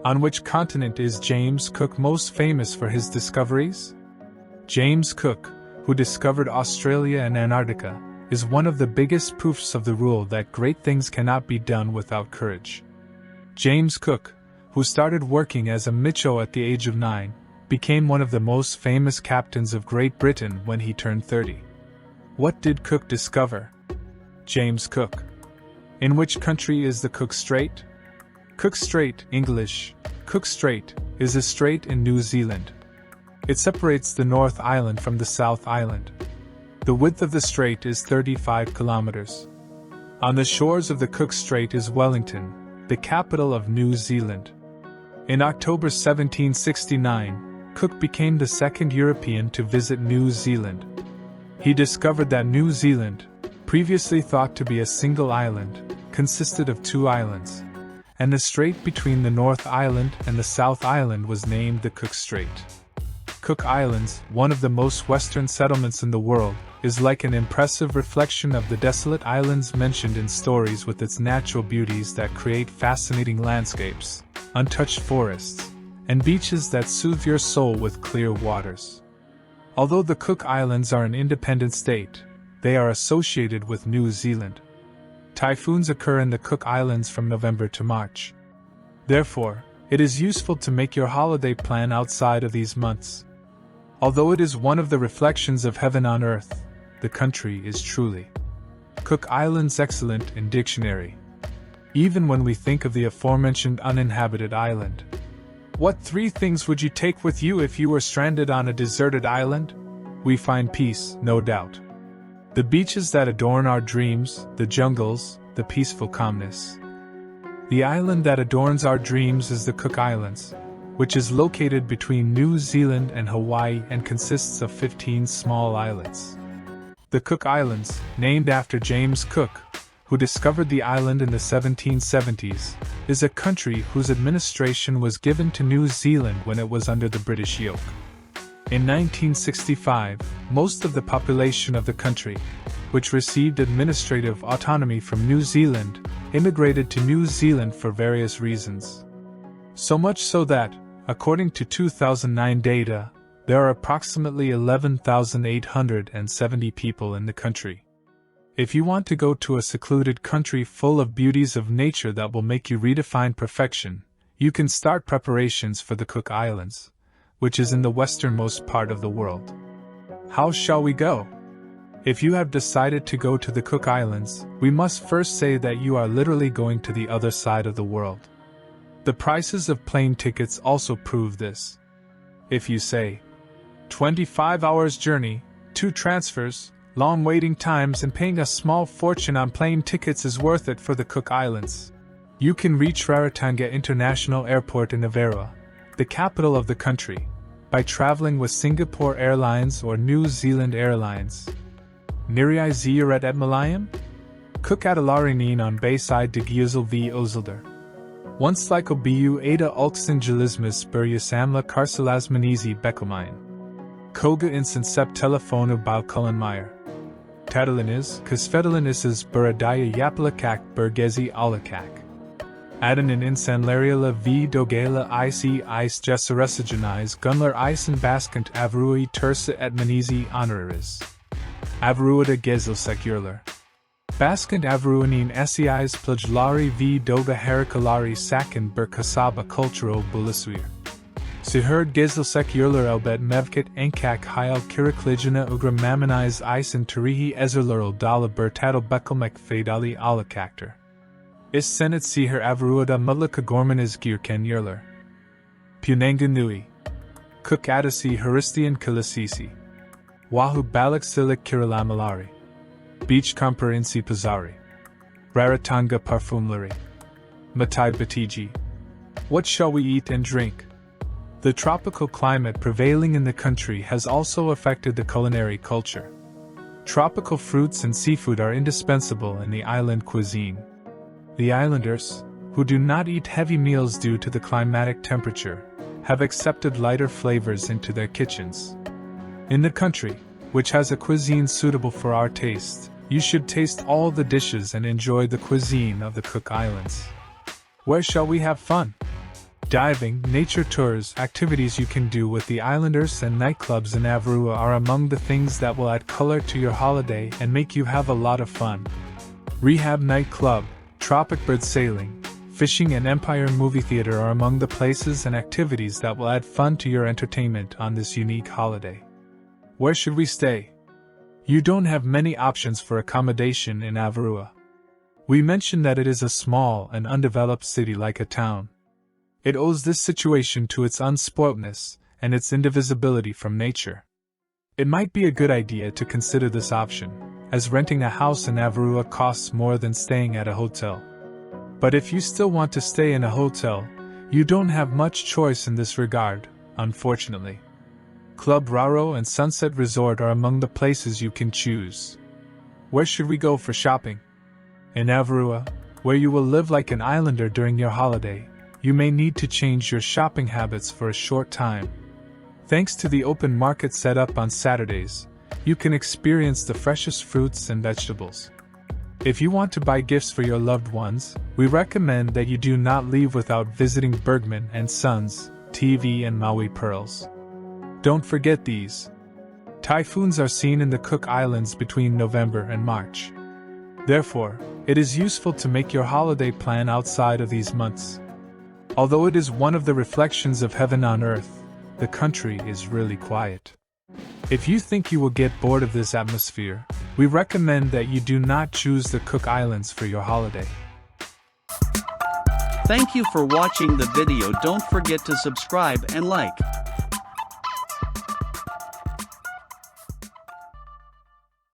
On which continent is James Cook most famous for his discoveries? James Cook, who discovered Australia and Antarctica, is one of the biggest proofs of the rule that great things cannot be done without courage. James Cook, who started working as a micho at the age of 9, became one of the most famous captains of Great Britain when he turned 30. What did Cook discover? James Cook. In which country is the Cook Strait? Cook Strait, English, Cook Strait, is a strait in New Zealand. It separates the North Island from the South Island. The width of the strait is 35 kilometers. On the shores of the Cook Strait is Wellington, the capital of New Zealand. In October 1769, Cook became the second European to visit New Zealand. He discovered that New Zealand, previously thought to be a single island, consisted of 2 islands, and the strait between the North Island and the South Island was named the Cook Strait. Cook Islands, one of the most western settlements in the world, is like an impressive reflection of the desolate islands mentioned in stories, with its natural beauties that create fascinating landscapes, untouched forests, and beaches that soothe your soul with clear waters. Although the Cook Islands are an independent state, they are associated with New Zealand. Typhoons occur in the Cook Islands from November to March. Therefore, it is useful to make your holiday plan outside of these months. Although it is one of the reflections of heaven on earth, the country is truly Cook Islands excellent in dictionary. Even when we think of the aforementioned uninhabited island. What 3 things would you take with you if you were stranded on a deserted island? We find peace, no doubt. The beaches that adorn our dreams, the jungles, the peaceful calmness. The island that adorns our dreams is the Cook Islands, which is located between New Zealand and Hawaii and consists of 15 small islands. The Cook Islands, named after James Cook, who discovered the island in the 1770s, is a country whose administration was given to New Zealand when it was under the British yoke. In 1965, most of the population of the country, which received administrative autonomy from New Zealand, immigrated to New Zealand for various reasons. So much so that, according to 2009 data, there are approximately 11,870 people in the country. If you want to go to a secluded country full of beauties of nature that will make you redefine perfection, you can start preparations for the Cook Islands, which is in the westernmost part of the world. How shall we go? If you have decided to go to the Cook Islands, we must first say that you are literally going to the other side of the world. The prices of plane tickets also prove this. If you say, 25 hours journey, 2 transfers, long waiting times and paying a small fortune on plane tickets is worth it for the Cook Islands, you can reach Rarotonga International Airport in Navarra, the capital of the country, by traveling with Singapore Airlines or New Zealand Airlines. Niri Ziyaret et Malayam? Cook Adalarinin on Bayside de Giuzel v Ozilder. Once like Obu Ada Ulksingelismus Buryasamla Karsalasmanizi Bekelmine. Koga instant sep telefono Balkulenmeyer. Tadalinis, Kasfedalinis's Buradaya Yapalakak Burgezi Alakak. Adanin insanlariala v dogala ic ice jesaresigenise gunler isen baskant avrui tersa et manizi honoraris. Avruida gezilsecurlar. Baskant avruanin seis plajlari v doga herikalari sakin berkasaba cultural bulisuir. Siherd gezilsecurlar elbet mevkit enkak hyal kirikligina ugra mammonize isen tarihi ezerlural dala bertadal bekelmek fadali alakakter. Is senet siher avruida mutlaka gormaniz girken yerler. Punanga nui. Cook adasi haristian kilasisi. Wahoo balak silik kirilamalari. Beach Comper Insi Pazari. Rarotonga Parfumlery. Matai Batiji. What shall we eat and drink? The tropical climate prevailing in the country has also affected the culinary culture. Tropical fruits and seafood are indispensable in the island cuisine. The islanders, who do not eat heavy meals due to the climatic temperature, have accepted lighter flavors into their kitchens. In the country, which has a cuisine suitable for our taste, you should taste all the dishes and enjoy the cuisine of the Cook Islands. Where shall we have fun? Diving, nature tours, activities you can do with the islanders and nightclubs in Avarua are among the things that will add color to your holiday and make you have a lot of fun. Rehab Nightclub, tropic bird sailing, fishing and Empire Movie Theater are among the places and activities that will add fun to your entertainment on this unique holiday. Where should we stay? You don't have many options for accommodation in Avarua. We mentioned that it is a small and undeveloped city like a town. It owes this situation to its unspoiltness and its indivisibility from nature. It might be a good idea to consider this option, as renting a house in Avarua costs more than staying at a hotel. But if you still want to stay in a hotel, you don't have much choice in this regard, unfortunately. Club Raro and Sunset Resort are among the places you can choose. Where should we go for shopping? In Avarua, where you will live like an islander during your holiday, you may need to change your shopping habits for a short time. Thanks to the open market set up on Saturdays, you can experience the freshest fruits and vegetables. If you want to buy gifts for your loved ones, we recommend that you do not leave without visiting Bergman & Sons, TV and Maui Pearls. Don't forget these. Typhoons are seen in the Cook Islands between November and March. Therefore, it is useful to make your holiday plan outside of these months. Although it is one of the reflections of heaven on earth, the country is really quiet. If you think you will get bored of this atmosphere, we recommend that you do not choose the Cook Islands for your holiday. Thank you for watching the video. Don't forget to subscribe and like.